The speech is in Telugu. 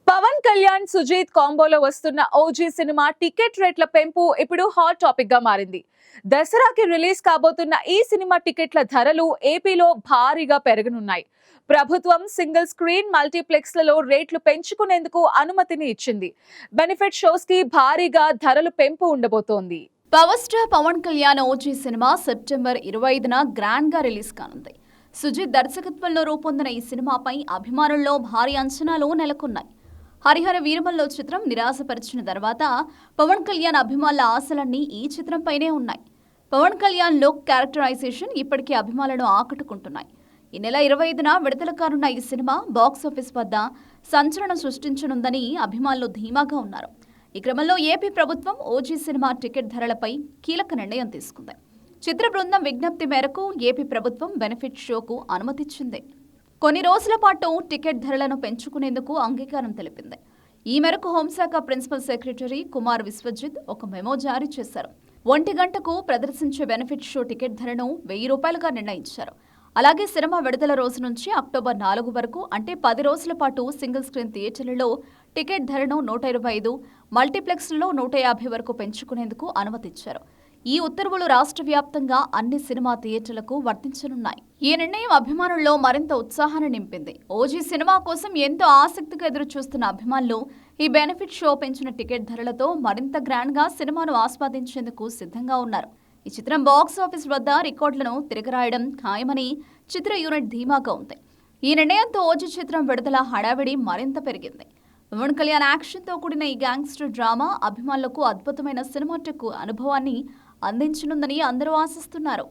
పవన్ కళ్యాణ్ సుజీత్ కాంబోలో వస్తున్న ఓజీ సినిమా టికెట్ రేట్ల పెంపు ఇప్పుడు హాట్ టాపిక్ గా మారింది. దసరాకి రిలీజ్ కాబోతున్న ఈ సినిమా టికెట్ల ధరలు ఏపీలో భారీగా పెరగనున్నాయి. ప్రభుత్వం సింగిల్ స్క్రీన్ మల్టీప్లెక్స్లలో రేట్లు పెంచుకునేందుకు అనుమతిని ఇచ్చింది. బెనిఫిట్ షోస్ కి భారీగా ధరలు పెంపు ఉండబోతోంది. Power star Pawan Kalyan OG సినిమా సెప్టెంబర్ 25న గ్రాండ్ గా రిలీజ్ కానుంది. సుజిత్ దర్శకత్వంలో రూపొందిన ఈ సినిమాపై అభిమానుల్లో భారీ అంచనాలు నెలకొన్నాయి. హరిహర వీరమల్లో చిత్రం నిరాశపరిచిన తర్వాత పవన్ కళ్యాణ్ అభిమానుల ఆశలన్నీ ఈ చిత్రంపైనే ఉన్నాయి. పవన్ కళ్యాణ్ లుక్, క్యారెక్టరైజేషన్ ఇప్పటికీ అభిమానులను ఆకట్టుకుంటున్నాయి. ఈ నెల 25న విడుదల కానున్న ఈ సినిమా బాక్సాఫీస్ వద్ద సంచలనం సృష్టించనుందని అభిమానులు ధీమాగా ఉన్నారు. ఈ క్రమంలో ఏపీ ప్రభుత్వం ఓజీ సినిమా టికెట్ ధరలపై కీలక నిర్ణయం తీసుకుంది. చిత్ర బృందం విజ్ఞప్తి మేరకు ఏపీ ప్రభుత్వం బెనిఫిట్ షోకు అనుమతిచ్చింది. కొన్ని రోజుల పాటు టికెట్ ధరలను పెంచుకునేందుకు అంగీకారం తెలిపింది. ఈ మేరకు హోంశాఖ ప్రిన్సిపల్ సెక్రటరీ కుమార్ విశ్వజిత్ ఒక మెమో జారీ చేశారు. 1 గంటకు ప్రదర్శించే బెనిఫిట్ షో టికెట్ ధరను ₹1000గా నిర్ణయించారు. అలాగే సినిమా విడుదల రోజు నుంచి అక్టోబర్ 4 వరకు అంటే 10 రోజుల పాటు సింగిల్ స్క్రీన్ థియేటర్లలో టికెట్ ధరను 125, మల్టీప్లెక్స్లలో 150 వరకు పెంచుకునేందుకు అనుమతిచ్చారు. ఈ ఉత్తర్వులు రాష్ట్ర వ్యాప్తంగా అన్ని సినిమా థియేటర్లకు వర్తించనున్నాయి. ఈ నిర్ణయం అభిమానుల్లో మరింత ఉత్సాహాన్ని నింపింది. ఓజీ సినిమా కోసం ఎంతో ఆసక్తిగా ఎదురు చూస్తున్న అభిమానులు ఈ బెనిఫిట్ షో పెంచిన టికెట్ ధరలతో మరింత గ్రాండ్ గా సినిమాను ఆస్వాదించేందుకు సిద్ధంగా ఉన్నారు. ఈ చిత్రం బాక్స్ ఆఫీస్ వద్ద రికార్డులను తిరగరాయడం ఖాయమని చిత్ర యూనిట్ ధీమాగా ఉంది. ఈ నిర్ణయంతో ఓజీ చిత్రం విడుదల హడావిడి మరింత పెరిగింది. పవన్ కళ్యాణ్ యాక్షన్తో కూడిన ఈ గ్యాంగ్స్టర్ డ్రామా అభిమానులకు అద్భుతమైన సినిమాటిక్ అనుభవాన్ని అందించనుందని అందరూ ఆశిస్తున్నారు.